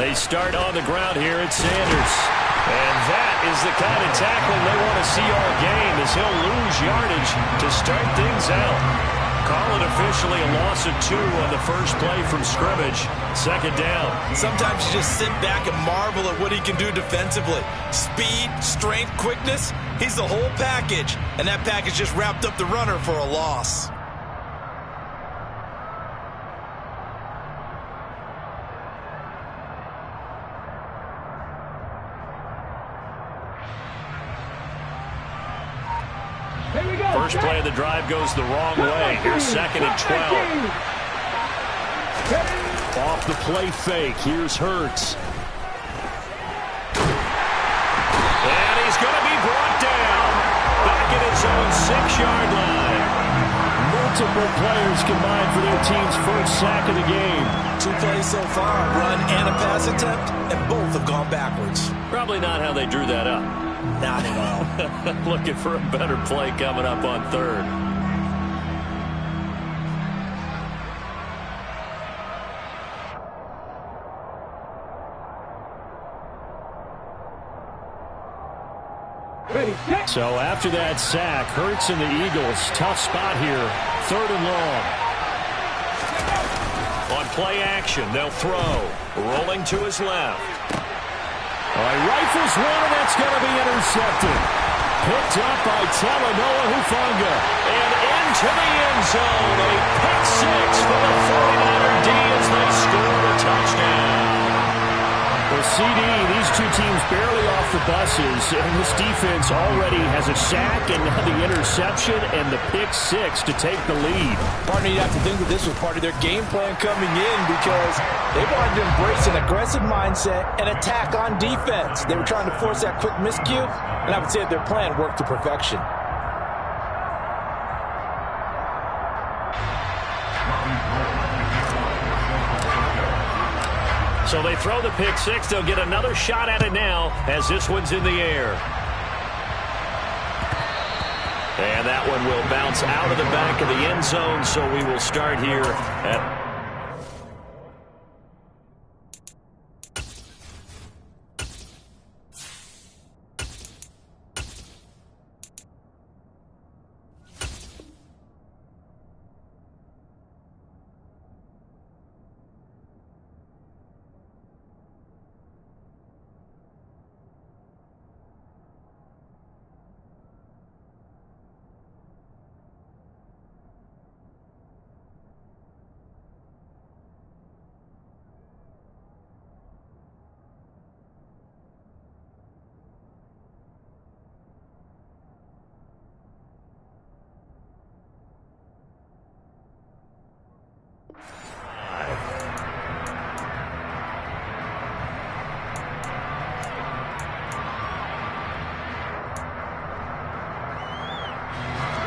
They start on the ground here at Sanders. And that is the kind of tackling they want to see all game, as he'll lose yardage to start things out. Call it officially a loss of 2 on the first play from scrimmage. Second down. Sometimes you just sit back and marvel at what he can do defensively. Speed, strength, quickness. He's the whole package. And that package just wrapped up the runner for a loss. First play of the drive goes the wrong way. Here's 2nd and 12. Off the play fake. Here's Hurts. And he's going to be brought down. Back at his own 6-yard line. Multiple players combined for their team's first sack of the game. 2 plays so far, run and a pass attempt, and both have gone backwards. Probably not how they drew that up. Not at all. Looking for a better play coming up on 3rd. So after that sack, Hurts and the Eagles, tough spot here. 3rd and long. On play action, they'll throw. Rolling to his left. All right, rifles one, and that's going to be intercepted. Picked up by Talanoa Hufanga. And into the end zone. A pick 6 for the 49er D as they score a touchdown. Well, CD, these two teams barely off the buses, and this defense already has a sack and now the interception and the pick 6 to take the lead. Partner, you have to think that this was part of their game plan coming in, because they wanted to embrace an aggressive mindset and attack on defense. They were trying to force that quick miscue, and I would say their plan worked to perfection. So they throw the pick 6. They'll get another shot at it now as this one's in the air. And that one will bounce out of the back of the end zone, so we will start here at...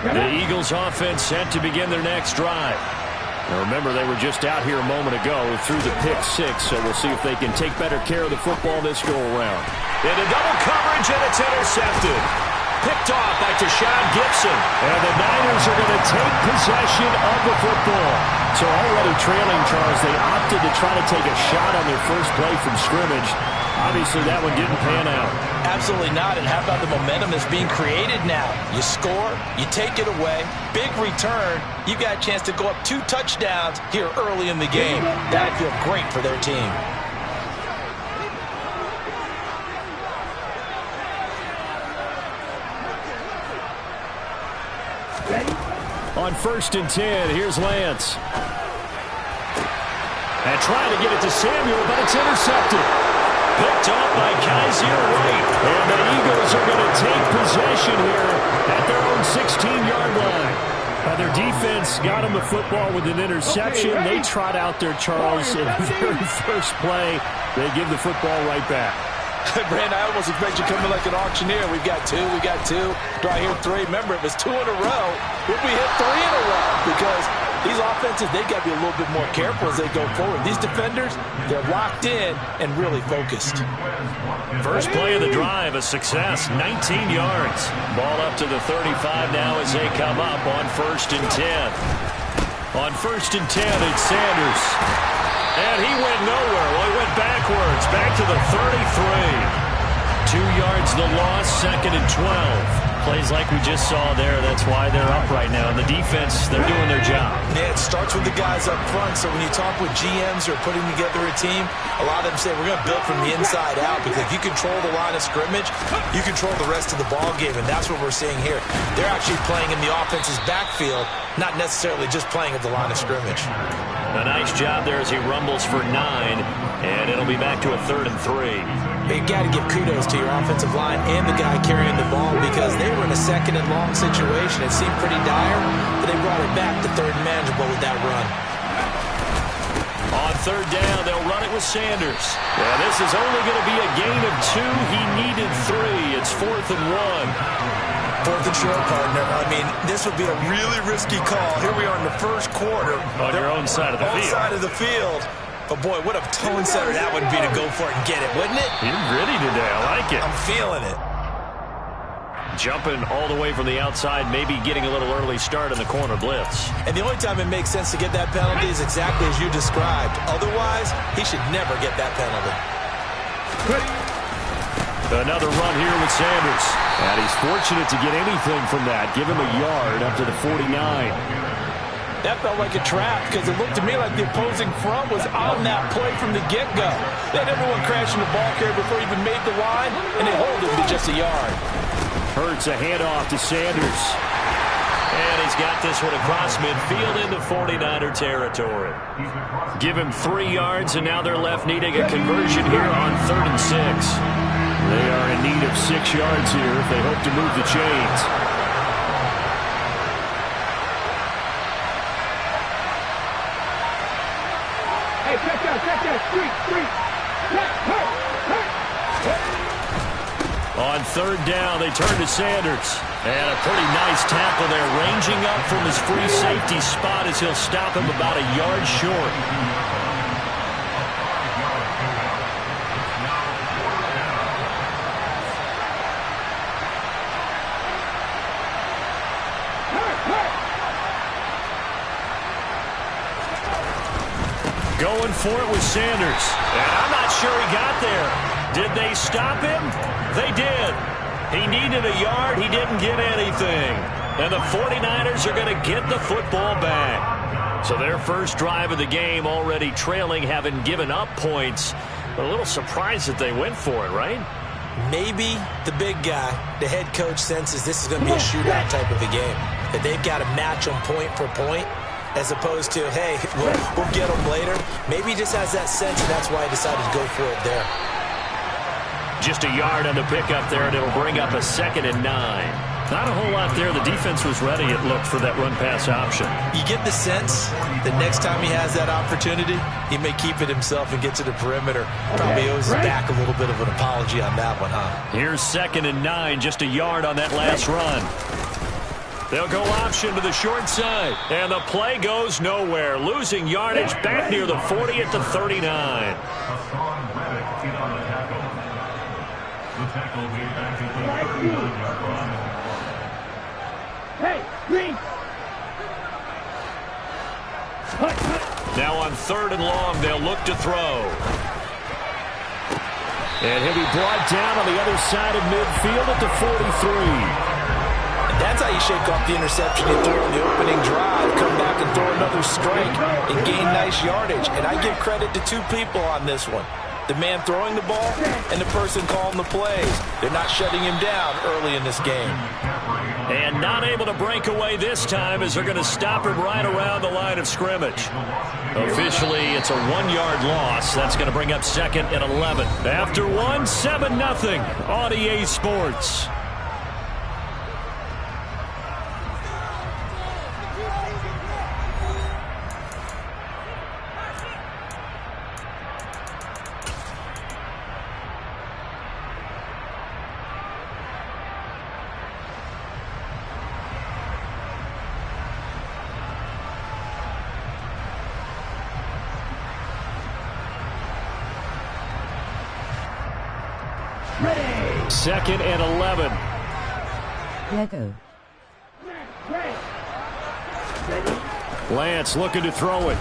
The Eagles offense set to begin their next drive. Now remember, they were just out here a moment ago through the pick 6, so we'll see if they can take better care of the football this go-around. Into double coverage, and it's intercepted. Picked off by Tashawn Gibson. And the Niners are going to take possession of the football. So already trailing, Charles, they opted to try to take a shot on their first play from scrimmage. Obviously, that one didn't pan out. Absolutely not. And how about the momentum that's being created now? You score, you take it away, big return. You got a chance to go up 2 touchdowns here early in the game. That'd feel great for their team. On 1st and 10, here's Lance. And trying to get it to Samuel, but it's intercepted. Picked off by Kaiser White. And the Eagles are going to take possession here at their own 16-yard line. Their defense got them the football with an interception. They trot out there, Charles, in the very first play. They give the football right back. Brand, I almost expect you coming like an auctioneer. We've got 2, we got 2. Do I hear 3? Remember, it was 2 in a row. Would we hit 3 in a row? Because these offenses, they got to be a little bit more careful as they go forward. These defenders, they're locked in and really focused. First play of the drive, a success, 19 yards. Ball up to the 35 now as they come up on 1st and 10. On 1st and 10, it's Sanders. And he went nowhere. Well, he went backwards, back to the 33. 2 yards the loss, 2nd and 12. Plays like we just saw there. That's why they're up right now. And the defense, they're doing their job. Yeah, it starts with the guys up front. So when you talk with GMs who are putting together a team, a lot of them say we're going to build from the inside out, because if you control the line of scrimmage, you control the rest of the ball game, and that's what we're seeing here. They're actually playing in the offense's backfield, not necessarily just playing at the line of scrimmage. A nice job there as he rumbles for 9, and it'll be back to a 3rd and 3. You got to give kudos to your offensive line and the guy carrying the ball, because they were in a 2nd and long situation. It seemed pretty dire, but they brought it back to 3rd and manageable with that run. On 3rd down, they'll run it with Sanders. Yeah, this is only going to be a gain of 2. He needed 3. It's 4th and 1. 4th and short, partner. I mean, this would be a really risky call. Here we are in the first quarter. On your own side of the field. Side of the field. But, boy, what a tone setter that would be to go for it and get it, wouldn't it? You're gritty today. I like it. I'm feeling it. Jumping all the way from the outside, maybe getting a little early start in the corner blitz. And the only time it makes sense to get that penalty is exactly as you described. Otherwise, he should never get that penalty. Another run here with Sanders. And he's fortunate to get anything from that. Give him a yard up to the 49. That felt like a trap, because it looked to me like the opposing front was on that play from the get-go. They had everyone crashing the ball carrier before he even made the line, and they hold him to just a yard. Hurts a handoff to Sanders. And he's got this one across midfield into 49er territory. Give him 3 yards, and now they're left needing a conversion here on 3rd and 6. They are in need of 6 yards here if they hope to move the chains. On 3rd down, they turn to Sanders. And a pretty nice tackle there, ranging up from his free safety spot as he'll stop him about a yard short. Going for it with Sanders. And I'm not sure he got there. Did they stop him? They did. He needed a yard. He didn't get anything. And the 49ers are going to get the football back. So their first drive of the game already trailing, having given up points. But a little surprised that they went for it, right? Maybe the big guy, the head coach, senses this is going to be a shootout type of a game. That they've got to match them point for point, as opposed to, hey, we'll get them later. Maybe he just has that sense, and that's why he decided to go for it there. Just a yard on the pickup there, and it'll bring up a 2nd and 9. Not a whole lot there. The defense was ready, it looked, for that run-pass option. You get the sense that next time he has that opportunity, he may keep it himself and get to the perimeter. Probably owes his back a little bit of an apology on that one, huh? Here's 2nd and 9, just a yard on that last run. They'll go option to the short side, and the play goes nowhere. Losing yardage back near the 40 at the 39. Now on 3rd and long, they'll look to throw. And he'll be brought down on the other side of midfield at the 43. That's how you shake off the interception you threw in the opening drive. Come back and throw another strike and gain nice yardage. And I give credit to 2 people on this one. The man throwing the ball and the person calling the plays. They're not shutting him down early in this game. And not able to break away this time as they're going to stop him right around the line of scrimmage. Officially, it's a 1-yard loss. That's going to bring up 2nd and 11. After 1, 7-0 on EA Sports. Ready. 2nd and 11. Lego. Lance looking to throw it.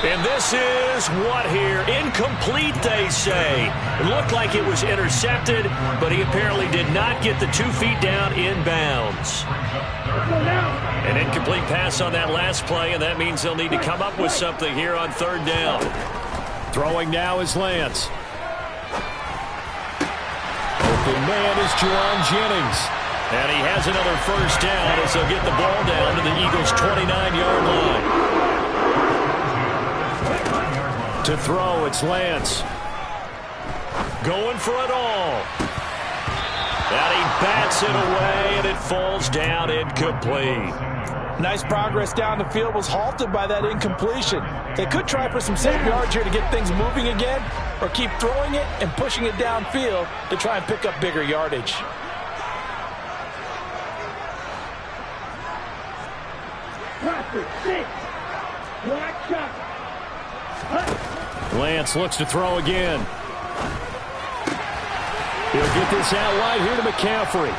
And this is what here? Incomplete, they say. It looked like it was intercepted, but he apparently did not get the 2 feet down in bounds. An incomplete pass on that last play, and that means they'll need to come up with something here on 3rd down. Throwing now is Lance. Open man is Jerron Jennings. And he has another 1st down as they'll get the ball down to the Eagles' 29-yard line. To throw, it's Lance. Going for it all. And he bats it away, and it falls down incomplete. Nice progress down the field was halted by that incompletion. They could try for some safe yards here to get things moving again, or keep throwing it and pushing it downfield to try and pick up bigger yardage. Lance looks to throw again. He'll get this out wide here to McCaffrey.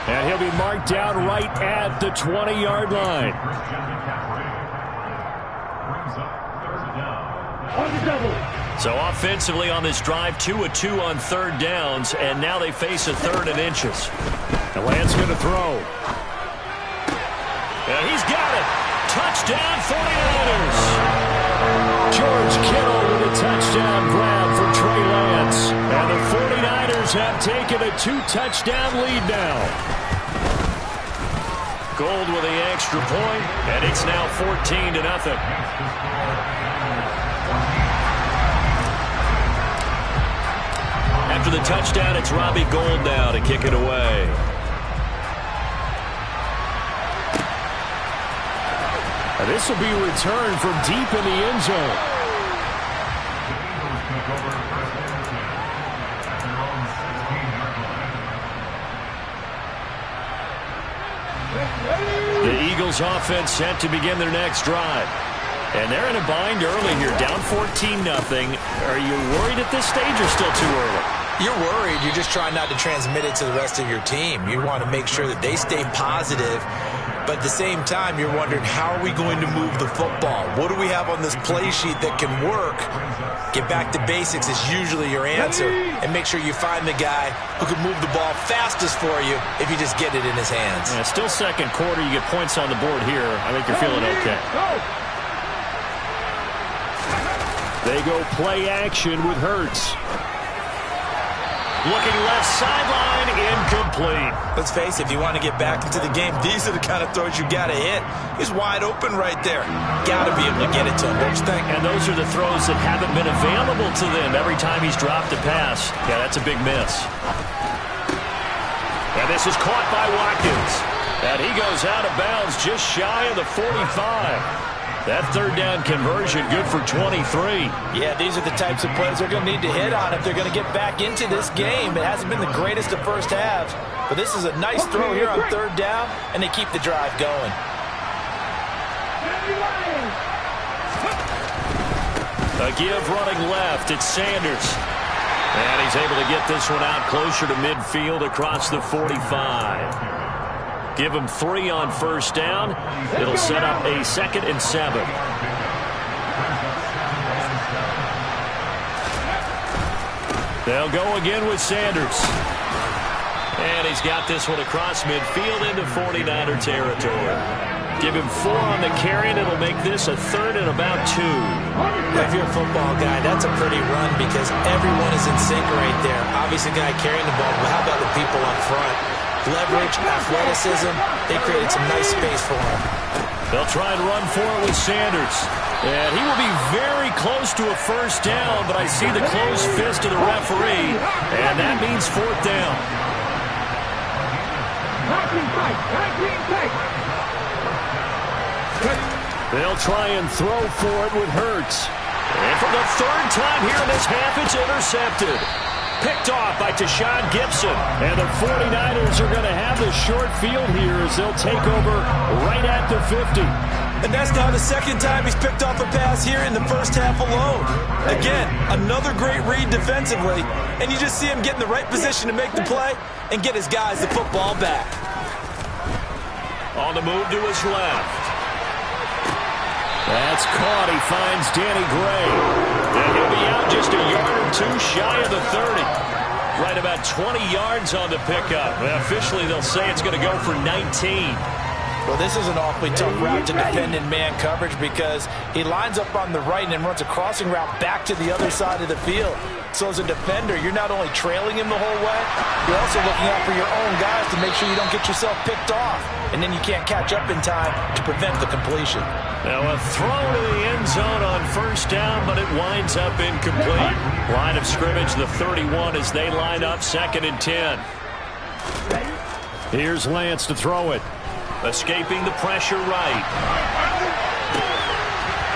And he'll be marked down right at the 20-yard line. So offensively on this drive, 2 of 2 on 3rd downs, and now they face a 3rd and inches. And Lance going to throw. And he's got it. Touchdown 49ers. George Kittle with a touchdown grab for Trey Lance. And the 49ers have taken a 2-touchdown lead now. Gold with the extra point, and it's now 14-0. After the touchdown, it's Robbie Gould now to kick it away. And this will be returned from deep in the end zone. The Eagles offense set to begin their next drive. And they're in a bind early here, down 14-0. Are you worried at this stage or still too early? You're worried. You're just trying not to transmit it to the rest of your team. You want to make sure that they stay positive. But at the same time, you're wondering, how are we going to move the football? What do we have on this play sheet that can work? Get back to basics is usually your answer. And make sure you find the guy who can move the ball fastest for you if you just get it in his hands. Yeah, still 2nd quarter. You get points on the board here. I think you're feeling okay. They go play action with Hurts. Looking left sideline, incomplete. Let's face it, if you want to get back into the game, these are the kind of throws you got to hit. He's wide open right there. Got to be able to get it to him, don't you think? And those are the throws that haven't been available to them every time he's dropped a pass. Yeah, that's a big miss. And this is caught by Watkins. And he goes out of bounds just shy of the 45. That 3rd down conversion good for 23. Yeah, these are the types of plays they're going to need to hit on if they're going to get back into this game. It hasn't been the greatest of first halves, but this is a nice throw here on 3rd down, and they keep the drive going. A give running left. It's Sanders. And he's able to get this one out closer to midfield across the 45. Give him 3 on 1st down. It'll set up a 2nd and 7. They'll go again with Sanders. And he's got this one across midfield into 49er territory. Give him 4 on the carry, and it'll make this a 3rd and about 2. If you're a football guy, that's a pretty run because everyone is in sync right there. Obviously, the guy carrying the ball, but how about the people up front? Leverage, athleticism, they created some nice space for him. They'll try and run for it with Sanders. And he will be very close to a 1st down, but I see the closed fist of the referee, and that means 4th down. They'll try and throw for it with Hurts. And for the 3rd time here in this half, it's intercepted. Picked off by Tashawn Gibson. And the 49ers are going to have the short field here as they'll take over right at the 50. And that's now the 2nd time he's picked off a pass here in the first half alone. Again, another great read defensively. And you just see him get in the right position to make the play and get his guys the football back. On the move to his left. That's caught. He finds Danny Gray. And he'll be out just a yard or two shy of the 30. Right about 20 yards on the pickup. Officially, they'll say it's going to go for 19. Well, this is an awfully tough route to defend in man coverage because he lines up on the right and then runs a crossing route back to the other side of the field. So as a defender, you're not only trailing him the whole way, you're also looking out for your own guys to make sure you don't get yourself picked off. And then you can't catch up in time to prevent the completion. Now a throw to the end zone on first down, but it winds up incomplete. Line of scrimmage, the 31 as they line up 2nd and 10. Here's Lance to throw it. Escaping the pressure right.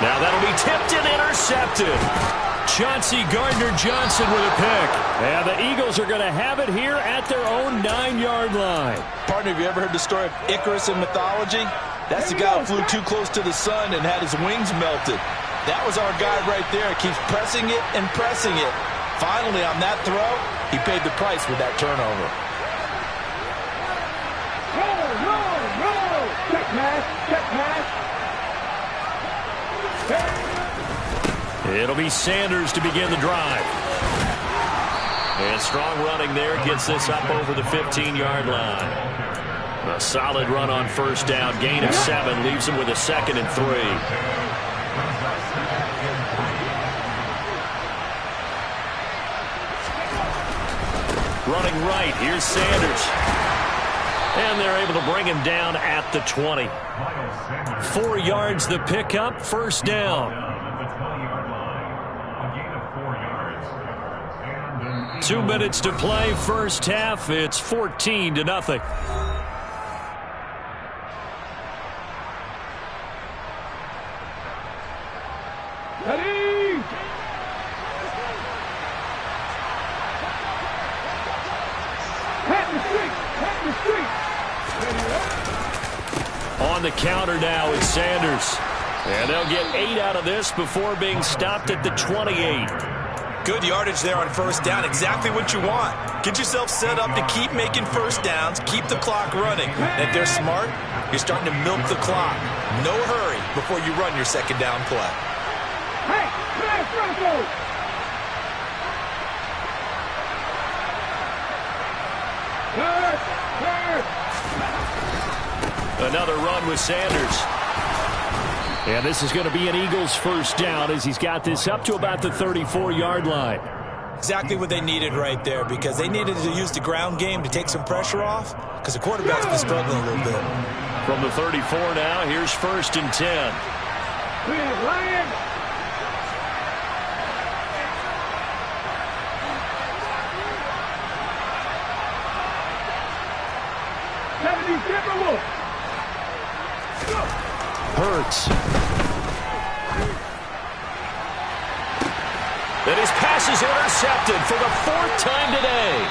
Now that'll be tipped and intercepted. Chauncey Gardner-Johnson with a pick. And the Eagles are going to have it here at their own 9-yard line. Partner, have you ever heard the story of Icarus in mythology? That's the guy who flew too close to the sun and had his wings melted. That was our guy right there. Keeps pressing it and pressing it. Finally, on that throw, he paid the price with that turnover. Check pass, check pass. It'll be Sanders to begin the drive. And strong running there gets this up over the 15-yard line. A solid run on first down. Gain of 7 leaves him with a 2nd and 3. Running right, here's Sanders. And they're able to bring him down at the 20. 4 yards the pickup, first down. 2 minutes to play, first half. It's 14-0. On the counter now is Sanders. And they'll get 8 out of this before being stopped at the 28. Good yardage there on first down. Exactly what you want. Get yourself set up to keep making first downs, keep the clock running. And if they're smart, you're starting to milk the clock. No hurry before you run your second down play. Hey, pass, Franco! Another run with Sanders. And this is going to be an Eagles first down as he's got this up to about the 34-yard line. Exactly what they needed right there because they needed to use the ground game to take some pressure off because the quarterback's been struggling a little bit. From the 34 now, here's 1st and 10. Lion! Hurts. And his pass is intercepted for the 4th time today.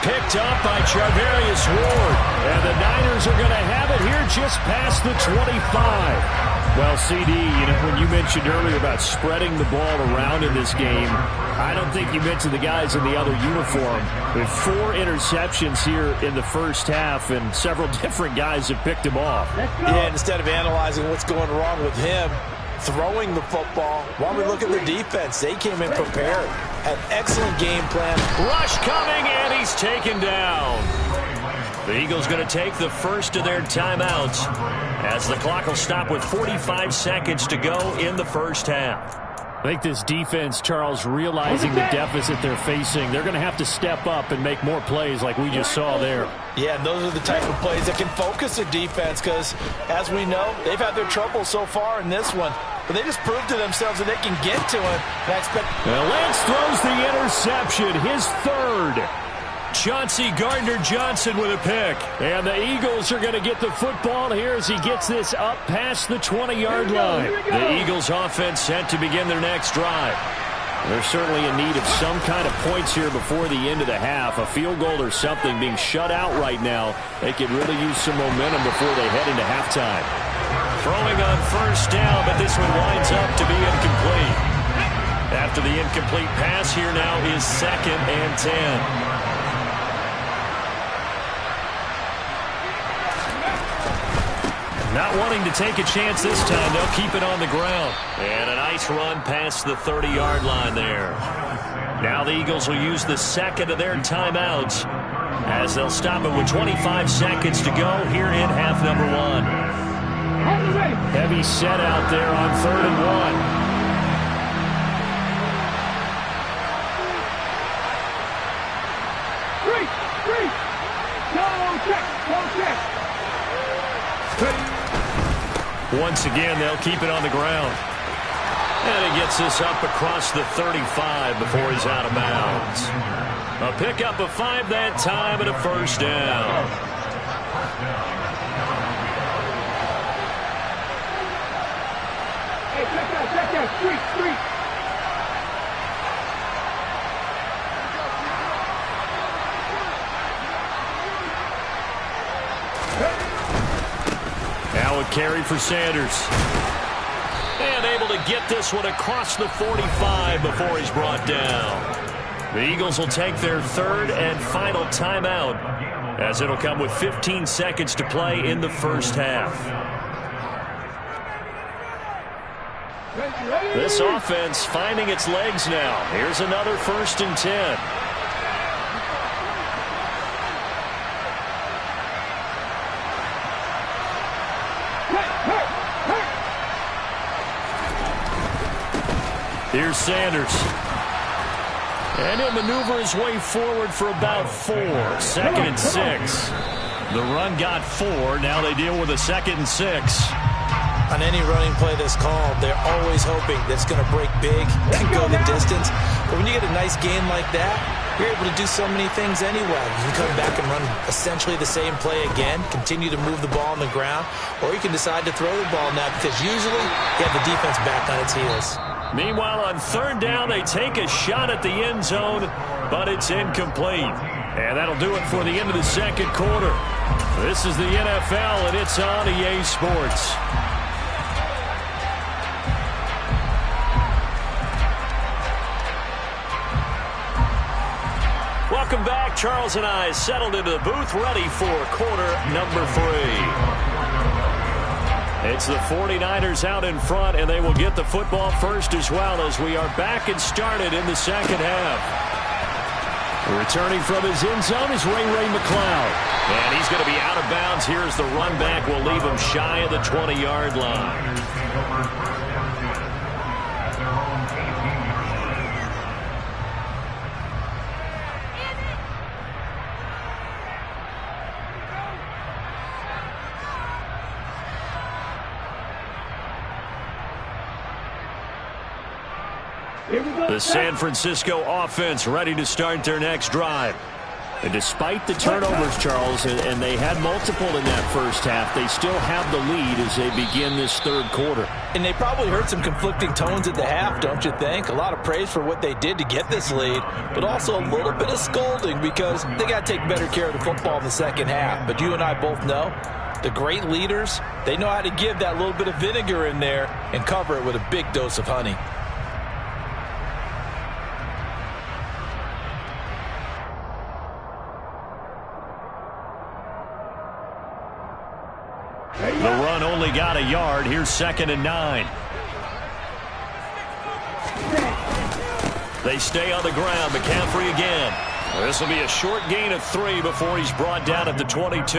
Picked up by Charvarius Ward. And the Niners are going to have it here just past the 25. Well, CD, when you mentioned earlier about spreading the ball around in this game, I don't think you mentioned the guys in the other uniform. With 4 interceptions here in the first half, and several different guys have picked him off. Yeah, instead of analyzing what's going wrong with him, throwing the football, while we look at the defense, they came in prepared. Had excellent game plan. Rush coming, and he's taken down. The Eagles going to take the first of their timeouts as the clock will stop with 45 seconds to go in the first half. I think this defense, Charles, realizing the deficit they're facing, they're going to have to step up and make more plays like we just saw there. Yeah, and those are the type of plays that can focus the defense because, as we know, they've had their trouble so far in this one. But they just proved to themselves that they can get to it. And I expect... Lance throws the interception, his 3rd. Chauncey Gardner-Johnson with a pick. And the Eagles are going to get the football here as he gets this up past the 20-yard line. The Eagles offense set to begin their next drive. They're certainly in need of some kind of points here before the end of the half. A field goal or something being shut out right now. They could really use some momentum before they head into halftime. Throwing on first down, but this one winds up to be incomplete. After the incomplete pass, here now is 2nd and 10. Not wanting to take a chance this time, they'll keep it on the ground. And a nice run past the 30-yard line there. Now the Eagles will use the second of their timeouts as they'll stop it with 25 seconds to go here in half number 1. Heavy set out there on 3rd and 1. Once again, they'll keep it on the ground. And he gets this up across the 35 before he's out of bounds. A pickup of 5 that time and a first down. Hey, check that, street. Now a carry for Sanders. And able to get this one across the 45 before he's brought down. The Eagles will take their 3rd and final timeout as it'll come with 15 seconds to play in the first half. This offense finding its legs now. Here's another 1st and 10. Here's Sanders. And he'll maneuver his way forward for about 4. 2nd and 6. The run got 4. Now they deal with a 2nd and 6. On any running play that's called, they're always hoping that it's going to break big and go the distance. But when you get a nice gain like that, you're able to do so many things anyway. You can come back and run essentially the same play again, continue to move the ball on the ground, or you can decide to throw the ball now because usually you have the defense back on its heels. Meanwhile, on 3rd down, they take a shot at the end zone, but it's incomplete. And that'll do it for the end of the 2nd quarter. This is the NFL, and it's on EA Sports. Welcome back. Charles and I settled into the booth, ready for quarter number 3. It's the 49ers out in front, and they will get the football first as well as we are back and started in the 2nd half. Returning from his end zone is Ray McCloud. And he's going to be out of bounds here as the run back will leave him shy of the 20-yard line. The San Francisco offense ready to start their next drive. And despite the turnovers, Charles, and they had multiple in that first half, they still have the lead as they begin this 3rd quarter. And they probably heard some conflicting tones at the half, don't you think? A lot of praise for what they did to get this lead, but also a little bit of scolding because they got to take better care of the football in the 2nd half. But you and I both know the great leaders, they know how to give that little bit of vinegar in there and cover it with a big dose of honey. The run only got a yard. Here's 2nd and 9. They stay on the ground. McCaffrey again. This will be a short gain of 3 before he's brought down at the 22.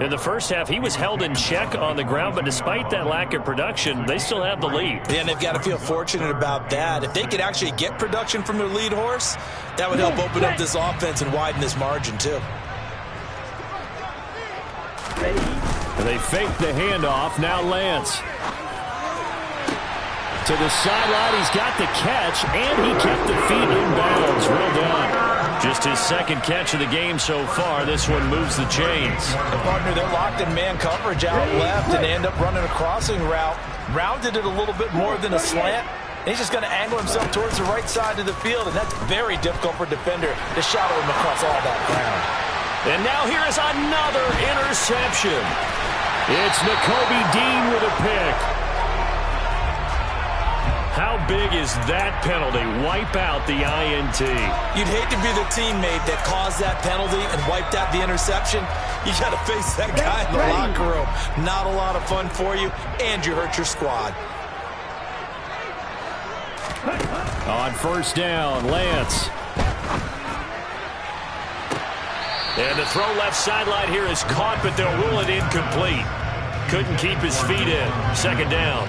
In the first half, he was held in check on the ground, but despite that lack of production, they still have the lead. Yeah, and they've got to feel fortunate about that. If they could actually get production from their lead horse, that would help open up this offense and widen this margin, too. They fake the handoff. Now Lance. To the sideline. He's got the catch, and he kept the feet in bounds. Well done. Just his 2nd catch of the game so far. This one moves the chains. And partner, they're locked in man coverage out left, and they end up running a crossing route. Rounded it a little bit more than a slant. And he's just going to angle himself towards the right side of the field, and that's very difficult for a defender to shadow him across all that ground. And now here is another interception. It's Nakobe Dean with a pick. How big is that penalty? Wipe out the INT. You'd hate to be the teammate that caused that penalty and wiped out the interception. You got to face that guy in the locker room. Not a lot of fun for you, and you hurt your squad. On first down, Lance. And the throw left sideline here is caught, but they'll rule it incomplete. Couldn't keep his feet in. Second down.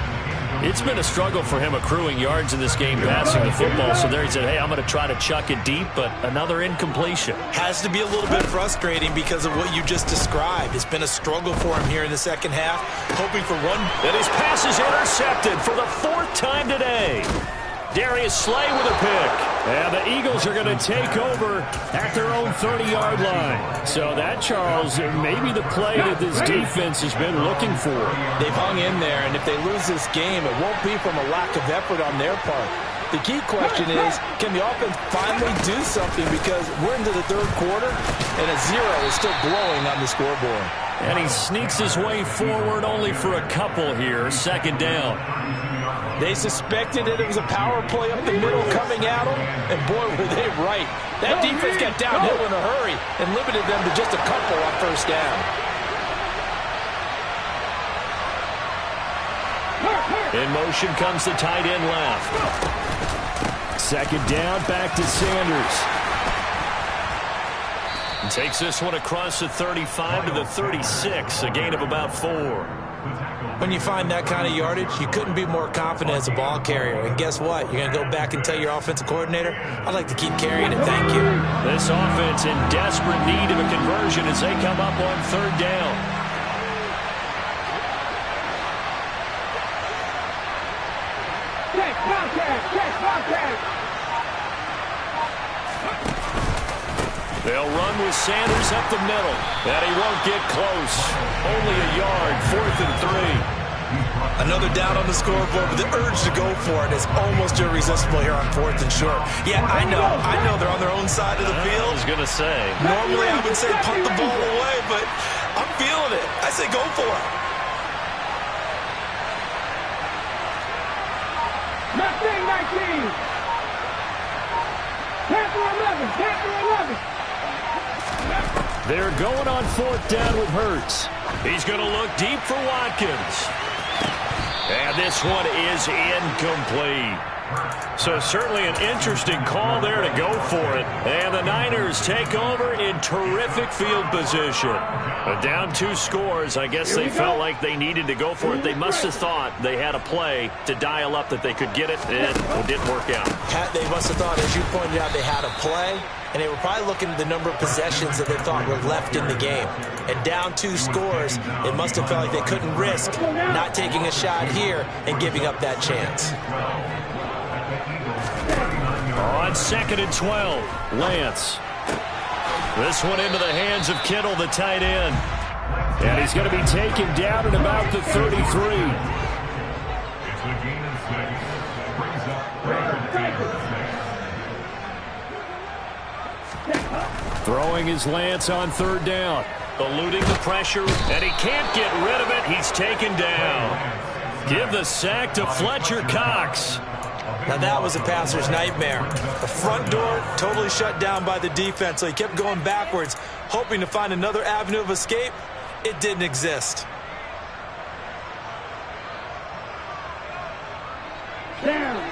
It's been a struggle for him accruing yards in this game passing the football. So there he said, hey, I'm going to try to chuck it deep, but another incompletion. Has to be a little bit frustrating because of what you just described. It's been a struggle for him here in the second half, hoping for one. And his pass is intercepted for the 4th time today. Darius Slay with a pick. And the Eagles are going to take over at their own 30-yard line. So that, Charles, may be the play that this defense has been looking for. They've hung in there, and if they lose this game, it won't be from a lack of effort on their part. The key question is, can the offense finally do something? Because we're into the third quarter, and a 0 is still glowing on the scoreboard. And he sneaks his way forward only for a couple here. Second down. They suspected it was a power play up the middle coming at them, and boy, were they right. That defense got downhill in a hurry and limited them to just a couple on first down. In motion comes the tight end left. Second down, back to Sanders. And takes this one across the 35 to the 36, a gain of about 4. When you find that kind of yardage, you couldn't be more confident as a ball carrier. And guess what? You're going to go back and tell your offensive coordinator, I'd like to keep carrying it, thank you. This offense in desperate need of a conversion as they come up on third down. They'll run with Sanders up the middle. And he won't get close. Only a yard, 4th and 3. Another down on the scoreboard, but the urge to go for it is almost irresistible here on 4th and short. Yeah, I know they're on their own side of the field. I was going to say. Normally I would say punt the ball away, but I'm feeling it. I say go for it. Mustang 19. Panther 11. Panther 11. They're going on 4th down with Hurts. He's going to look deep for Watkins. And this one is incomplete. So certainly an interesting call there to go for it. And the Niners take over in terrific field position. But down 2 scores, I guess they felt like they needed to go for it. They must have thought they had a play to dial up that they could get it, and it didn't work out. They must have thought, as you pointed out, they had a play, and they were probably looking at the number of possessions that they thought were left in the game. And down 2 scores, it must have felt like they couldn't risk not taking a shot here and giving up that chance. On 2nd and 12, Lance. This one into the hands of Kittle, the tight end. And he's going to be taken down at about the 33. Throwing his Lance on third down. Eluding the pressure, and he can't get rid of it. He's taken down. Give the sack to Fletcher Cox. Now that was a passer's nightmare. The front door totally shut down by the defense, so he kept going backwards, hoping to find another avenue of escape. It didn't exist. Down.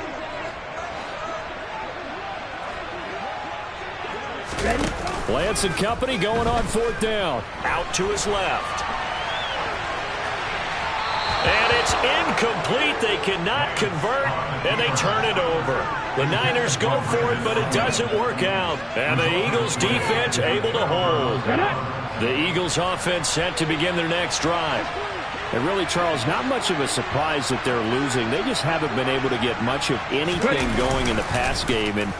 Ready? Lance and company going on 4th down. Out to his left. And it's incomplete. They cannot convert, and they turn it over. The Niners go for it, but it doesn't work out. And the Eagles defense able to hold. The Eagles offense set to begin their next drive. And really, Charles, not much of a surprise that they're losing. They just haven't been able to get much of anything going in the pass game. And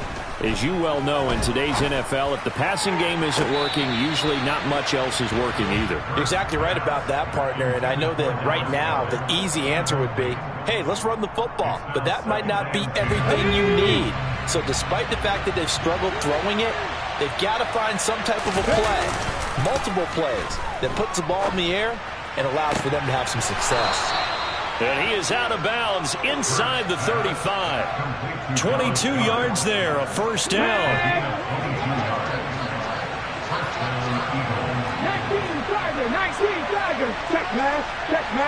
as you well know, in today's NFL, if the passing game isn't working, usually not much else is working either. You're exactly right about that, partner. And I know that right now the easy answer would be, hey, let's run the football. But that might not be everything you need. So despite the fact that they've struggled throwing it, they've got to find some type of a play, multiple plays, that puts the ball in the air and allows for them to have some success. And he is out of bounds inside the 35. 22 yards there, a first down. 19 Tiger, 19 Tiger. Check pass, check pass.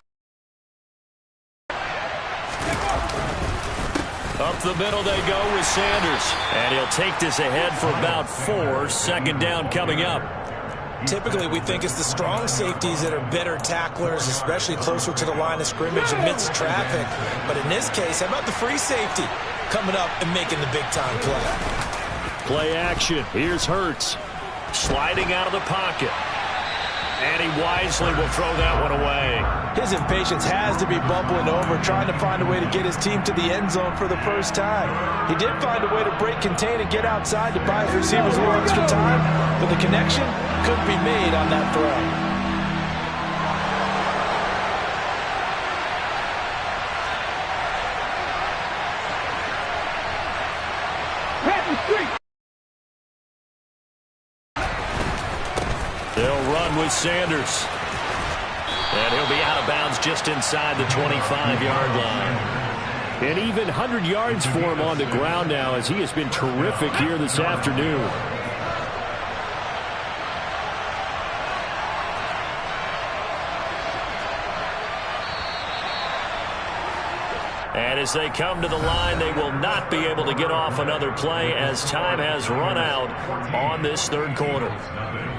Up the middle they go with Sanders. And he'll take this ahead for about 4. Second down coming up. Typically, we think it's the strong safeties that are better tacklers, especially closer to the line of scrimmage amidst traffic. But in this case, how about the free safety coming up and making the big-time play? Play action. Here's Hurts. Sliding out of the pocket. And he wisely will throw that one away. His impatience has to be bubbling over, trying to find a way to get his team to the end zone for the first time. He did find a way to break contain and get outside to buy his receivers a little extra time, but the connection couldn't be made on that throw. They'll run with Sanders. And he'll be out of bounds just inside the 25-yard line. And even 100 yards for him on the ground now, as he has been terrific here this afternoon. And as they come to the line, they will not be able to get off another play as time has run out on this third quarter.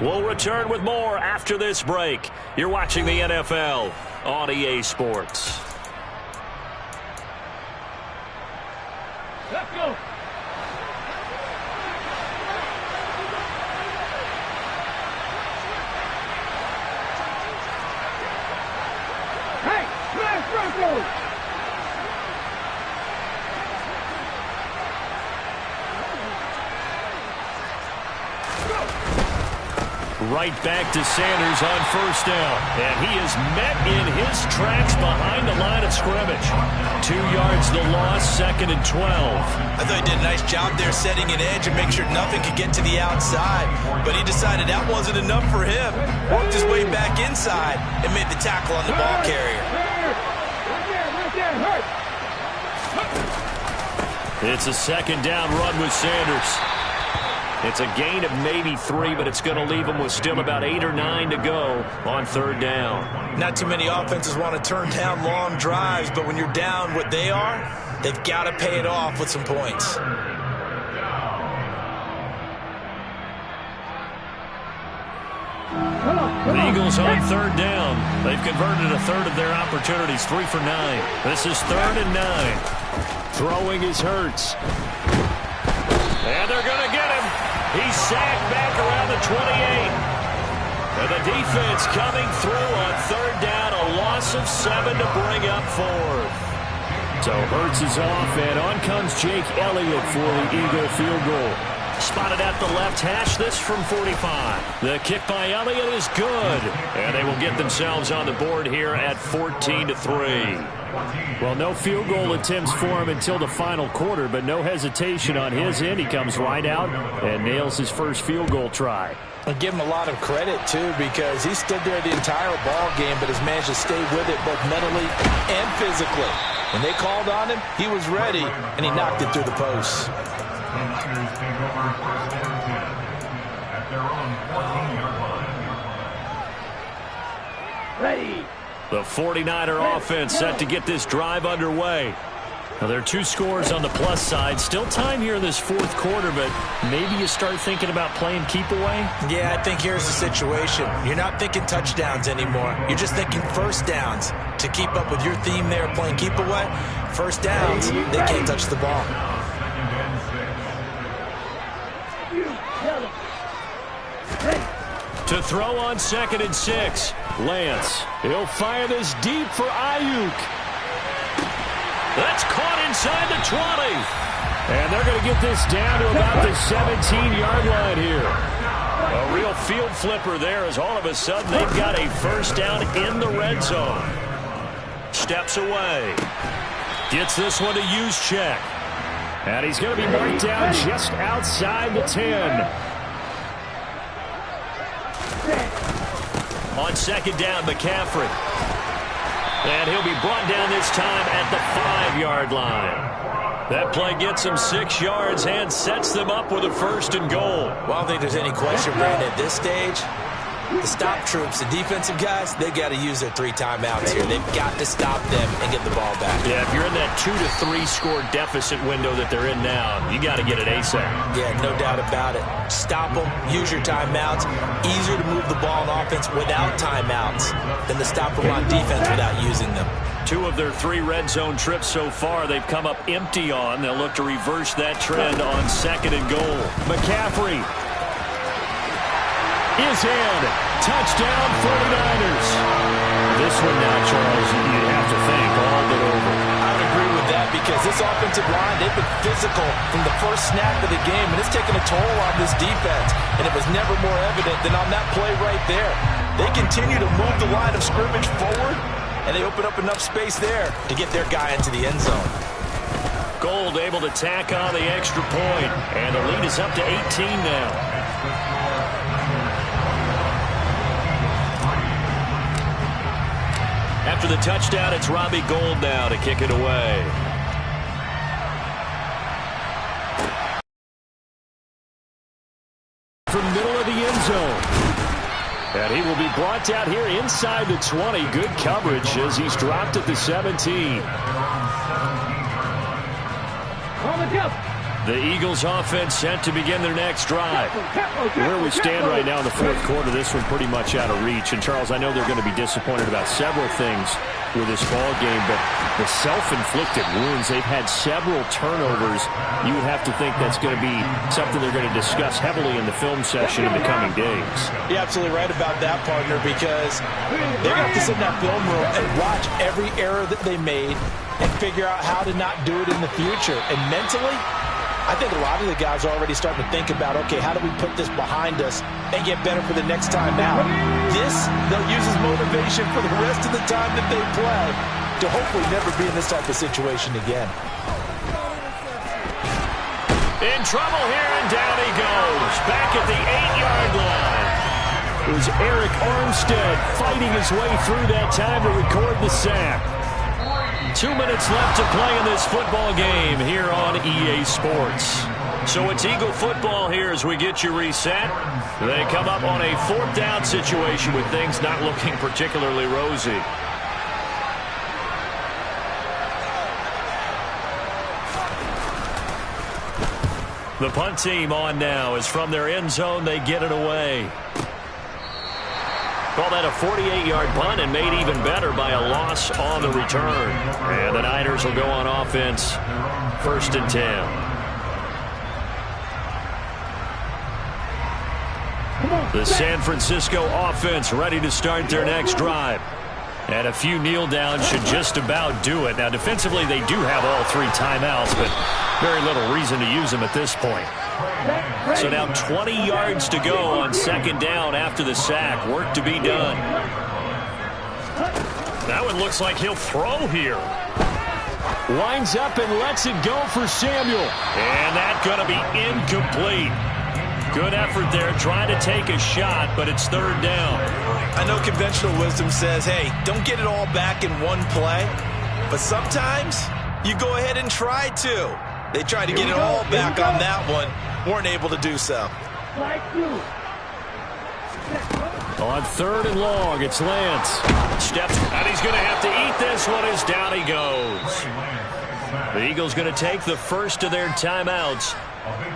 We'll return with more after this break. You're watching the NFL on EA Sports. Let's go. Hey, smash Bronco. Right back to Sanders on first down. And he is met in his tracks behind the line of scrimmage. 2 yards the loss, 2nd and 12. I thought he did a nice job there setting an edge and make sure nothing could get to the outside. But he decided that wasn't enough for him. Walked his way back inside and made the tackle on the ball carrier. Right there, hurt. It's a second down run with Sanders. It's a gain of maybe 3, but it's going to leave them with still about 8 or 9 to go on third down. Not too many offenses want to turn down long drives, but when you're down what they are, they've got to pay it off with some points. The Eagles on third down. They've converted a third of their opportunities, 3 for 9. This is 3rd and 9. Throwing is Hurts. And they're going to get him. He's sacked back around the 28. And the defense coming through on third down. A loss of 7 to bring up 4th. So Hurts is off, and on comes Jake Elliott for the Eagle field goal. Spotted at the left hash, this from 45. The kick by Elliott is good. And they will get themselves on the board here at 14-3. Well, no field goal attempts for him until the final quarter, but no hesitation on his end. He comes right out and nails his first field goal try. I give him a lot of credit, too, because he stood there the entire ball game, but has managed to stay with it both mentally and physically. When they called on him, he was ready, and he knocked it through the posts. Ready. The 49er offense set to get this drive underway. Now, there are 2 scores on the plus side. Still time here in this fourth quarter, but maybe you start thinking about playing keep away? Yeah, I think here's the situation. You're not thinking touchdowns anymore. You're just thinking first downs. To keep up with your theme there, playing keep away, first downs, they can't touch the ball. To throw on 2nd and 6. Lance. He'll fire this deep for Ayuk. That's caught inside the 20. And they're going to get this down to about the 17-yard line here. A real field flipper there, as all of a sudden they've got a first down in the red zone. Steps away. Gets this one to use check. And he's going to be marked down just outside the 10. On second down, McCaffrey. And he'll be brought down this time at the 5-yard line. That play gets them 6 yards and sets them up with a 1st and goal. Well, I don't think there's any question, Brandon, at this stage. The stop troops, the defensive guys, they got to use their 3 timeouts here. They've got to stop them and get the ball back. Yeah, if you're in that 2 to 3 score deficit window that they're in now, you got to get it ASAP. Yeah, no doubt about it. Stop them, use your timeouts. Easier to move the ball on offense without timeouts than to stop them on defense without using them. 2 of their 3 red zone trips so far, they've come up empty on. They'll look to reverse that trend on 2nd and goal. McCaffrey is in. Touchdown, 49ers. This one now, Charles, you have to think all but over. I would agree with that because this offensive line, they've been physical from the first snap of the game, and it's taken a toll on this defense, and it was never more evident than on that play right there. They continue to move the line of scrimmage forward, and they open up enough space there to get their guy into the end zone. Gold able to tack on the extra point, and the lead is up to 18 now. After the touchdown, it's Robbie Gould now to kick it away. From middle of the end zone. And he will be brought down here inside the 20. Good coverage as he's dropped at the 17. On the jump. The Eagles offense set to begin their next drive. Where we stand right now in the 4th quarter, this one pretty much out of reach. And, Charles, I know they're going to be disappointed about several things with this ball game, but the self-inflicted wounds, they've had several turnovers. You would have to think that's going to be something they're going to discuss heavily in the film session in the coming days. You're absolutely right about that, partner, because they're going to have to sit in that film room and watch every error that they made and figure out how to not do it in the future. And mentally, I think a lot of the guys are already starting to think about, okay, how do we put this behind us and get better for the next time out? This, they'll use as motivation for the rest of the time that they play to hopefully never be in this type of situation again. In trouble here, and down he goes. Back at the 8-yard line. It was Eric Armstead fighting his way through that time to record the sack. 2 minutes left to play in this football game here on EA Sports. So it's Eagle football here as we get you reset. They come up on a 4th down situation with things not looking particularly rosy. The punt team on now is from their end zone. They get it away. Call that a 48-yard punt and made even better by a loss on the return. And the Niners will go on offense. 1st and 10. The San Francisco offense ready to start their next drive. And a few kneel downs should just about do it. Now, defensively, they do have all 3 timeouts, but very little reason to use them at this point. So now 20 yards to go on 2nd down after the sack. Work to be done. That one looks like he'll throw here. Winds up and lets it go for Samuel. And that's going to be incomplete. Good effort there, trying to take a shot, but it's 3rd down. I know conventional wisdom says, hey, don't get it all back in one play. But sometimes you go ahead and try to. They tried to get it all back on that one. Weren't able to do so. On 3rd and long, it's Lance. Steps, and he's going to have to eat this one as down he goes. The Eagles going to take the first of their timeouts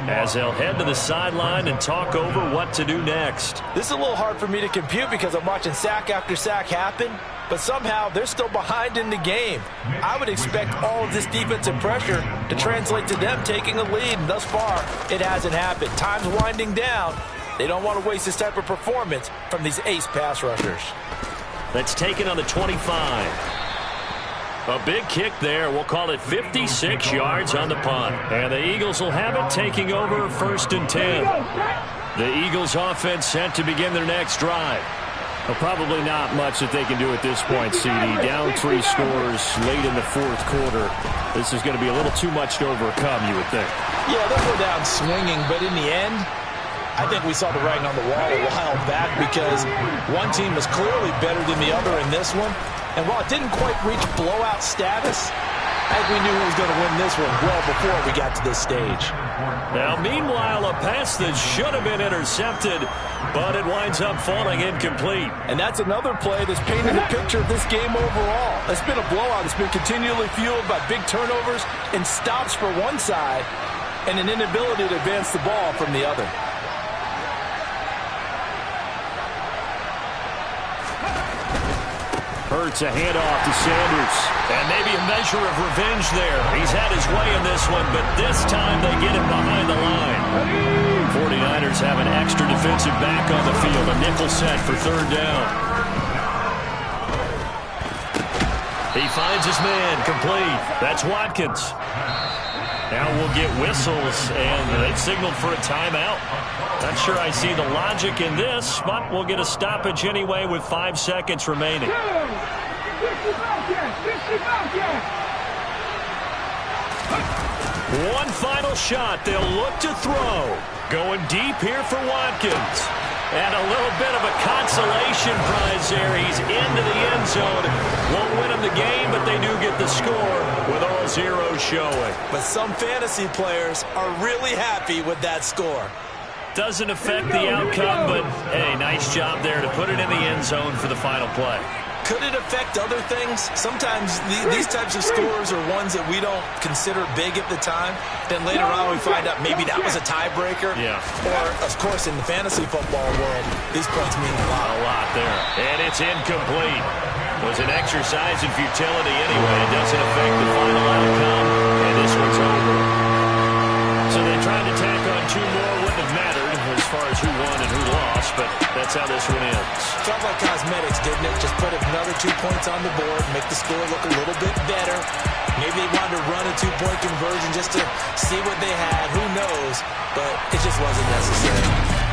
as they'll head to the sideline and talk over what to do next. This is a little hard for me to compute because I'm watching sack after sack happen, but somehow they're still behind in the game. I would expect all of this defensive pressure to translate to them taking a lead, and thus far, it hasn't happened. Time's winding down. They don't want to waste this type of performance from these ace pass rushers. That's taken on the 25. A big kick there. We'll call it 56 yards on the punt. And the Eagles will have it, taking over 1st and 10. The Eagles offense set to begin their next drive. Well, probably not much that they can do at this point, CD. Down 3 scores late in the 4th quarter. This is going to be a little too much to overcome, you would think. Yeah, they'll go down swinging, but in the end, I think we saw the writing on the wall a while back because one team was clearly better than the other in this one. And while it didn't quite reach blowout status, I think we knew who was going to win this one well before we got to this stage. Now, meanwhile, a pass that should have been intercepted, but it winds up falling incomplete. And that's another play that's painted a picture of this game overall. It's been a blowout. It's been continually fueled by big turnovers and stops for one side and an inability to advance the ball from the other. Hurts a handoff to Sanders. And maybe a measure of revenge there. He's had his way in this one, but this time they get him behind the line. 49ers have an extra defensive back on the field. A nickel set for third down. He finds his man, complete. That's Watkins. Now we'll get whistles, and they've signaled for a timeout. Not sure I see the logic in this, but we'll get a stoppage anyway with 5 seconds remaining. One final shot. They'll look to throw. Going deep here for Watkins. And a little bit of a consolation prize there. He's into the end zone. Won't win him the game, but they do get the score with all zeros showing. But some fantasy players are really happy with that score. Doesn't affect the outcome, but, hey, nice job there to put it in the end zone for the final play. Could it affect other things? Sometimes these types of scores are ones that we don't consider big at the time. Then later on we find out maybe that was a tiebreaker. Yeah. Or, of course, in the fantasy football world, these points mean a lot. A lot there. And it's incomplete. Was an exercise in futility anyway. It doesn't affect the final outcome. And this one's over. So they tried to tack on 2 more. Wouldn't have mattered as far as who won and who lost, but that's how this one ends. Felt like cosmetics, didn't it? Just put another 2 points on the board, make the score look a little bit better. Maybe they wanted to run a 2-point conversion just to see what they had. Who knows? But it just wasn't necessary.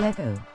Lego.